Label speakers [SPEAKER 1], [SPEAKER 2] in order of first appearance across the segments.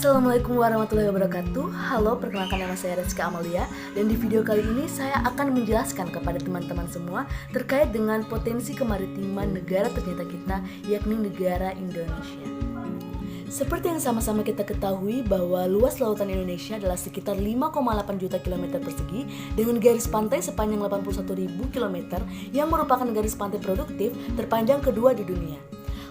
[SPEAKER 1] Assalamualaikum warahmatullahi wabarakatuh. Halo, perkenalkan nama saya Rizka Amalia. Dan di video kali ini saya akan menjelaskan kepada teman-teman semua terkait dengan potensi kemaritiman negara tercinta kita, yakni negara Indonesia. Seperti yang sama-sama kita ketahui bahwa luas lautan Indonesia adalah sekitar 5,8 juta kilometer persegi dengan garis pantai sepanjang 81.000 km yang merupakan garis pantai produktif terpanjang kedua di dunia.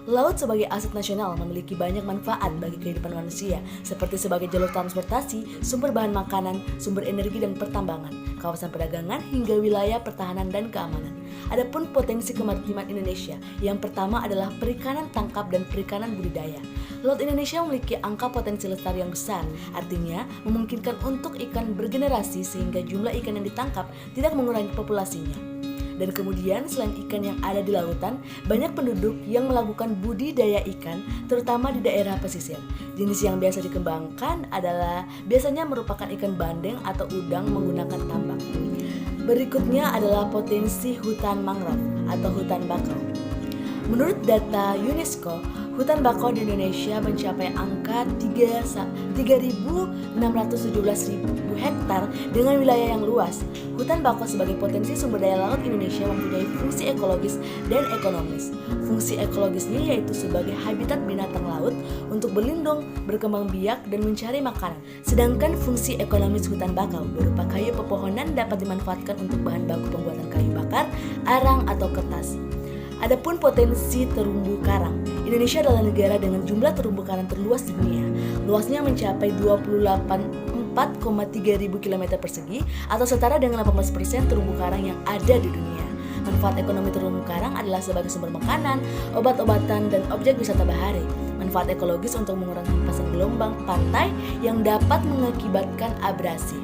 [SPEAKER 1] Laut sebagai aset nasional memiliki banyak manfaat bagi kehidupan manusia, seperti sebagai jalur transportasi, sumber bahan makanan, sumber energi dan pertambangan, kawasan perdagangan, hingga wilayah pertahanan dan keamanan. Adapun potensi kemaritiman Indonesia, yang pertama adalah perikanan tangkap dan perikanan budidaya. Laut Indonesia memiliki angka potensi lestari yang besar, artinya memungkinkan untuk ikan bergenerasi sehingga jumlah ikan yang ditangkap tidak mengurangi populasinya. Dan kemudian selain ikan yang ada di lautan, banyak penduduk yang melakukan budidaya ikan, terutama di daerah pesisir. Jenis yang biasa dikembangkan adalah biasanya merupakan ikan bandeng atau udang menggunakan tambak. Berikutnya adalah potensi hutan mangrove atau hutan bakau. Menurut data UNESCO, hutan bakau di Indonesia mencapai angka 3.617.000 hektar dengan wilayah yang luas. Hutan bakau sebagai potensi sumber daya laut Indonesia mempunyai fungsi ekologis dan ekonomis. Fungsi ekologisnya yaitu sebagai habitat binatang laut untuk berlindung, berkembang biak, dan mencari makanan. Sedangkan fungsi ekonomis hutan bakau berupa kayu pepohonan dapat dimanfaatkan untuk bahan baku pembuatan kayu bakar, arang, atau kertas. Adapun potensi terumbu karang, Indonesia adalah negara dengan jumlah terumbu karang terluas di dunia. Luasnya mencapai 4,3 ribu km persegi atau setara dengan 18% terumbu karang yang ada di dunia. Manfaat ekonomi terumbu karang adalah sebagai sumber makanan, obat-obatan, dan objek wisata bahari. Manfaat ekologis untuk mengurangi hempasan gelombang pantai yang dapat mengakibatkan abrasi.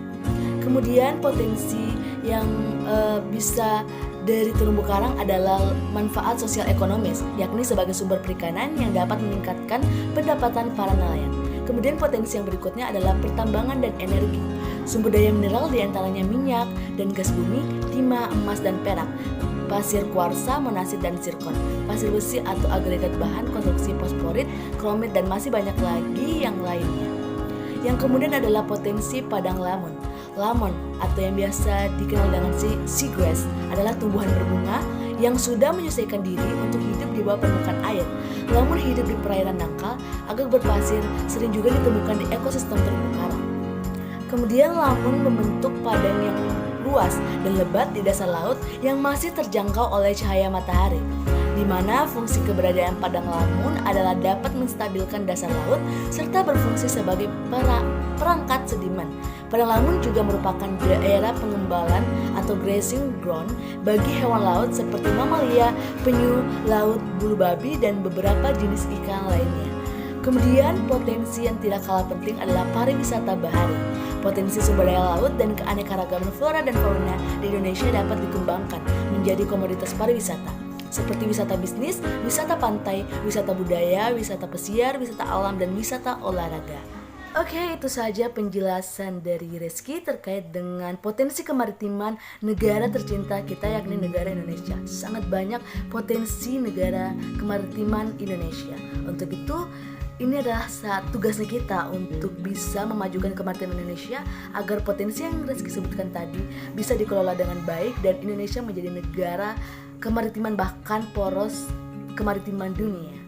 [SPEAKER 1] Kemudian potensi yang bisa dari terumbu karang adalah manfaat sosial ekonomis, yakni sebagai sumber perikanan yang dapat meningkatkan pendapatan para nelayan. Kemudian potensi yang berikutnya adalah pertambangan dan energi. Sumber daya mineral diantaranya minyak dan gas bumi, timah, emas, dan perak, pasir kuarsa, monasit, dan zirkon, pasir besi atau agregat bahan konstruksi fosforit, kromit, dan masih banyak lagi yang lainnya. Yang kemudian adalah potensi padang lamun. Lamon atau yang biasa dikenal dengan seagrass adalah tumbuhan berbunga yang sudah menyesuaikan diri untuk hidup di bawah permukaan air. Lamun hidup di perairan dangkal, agak berpasir, sering juga ditemukan di ekosistem terumbu karang. Kemudian lamun membentuk padang yang luas dan lebat di dasar laut yang masih terjangkau oleh cahaya matahari, di mana fungsi keberadaan padang lamun adalah dapat menstabilkan dasar laut serta berfungsi sebagai perangkat sedimen. Padang lamun juga merupakan daerah pengembalan atau grazing ground bagi hewan laut seperti mamalia, penyu laut, bulu babi, dan beberapa jenis ikan lainnya. Kemudian potensi yang tidak kalah penting adalah pariwisata bahari. Potensi sumber daya laut dan keanekaragaman flora dan fauna di Indonesia dapat dikembangkan menjadi komoditas pariwisata, seperti wisata bisnis, wisata pantai, wisata budaya, wisata pesiar, wisata alam, dan wisata olahraga. Oke, itu saja penjelasan dari Rizky terkait dengan potensi kemaritiman negara tercinta kita, yakni negara Indonesia. Sangat banyak potensi negara kemaritiman Indonesia. Untuk itu, ini adalah tugasnya kita untuk bisa memajukan kemaritiman Indonesia agar potensi yang Rizky sebutkan tadi bisa dikelola dengan baik dan Indonesia menjadi negara kemaritiman bahkan poros kemaritiman dunia.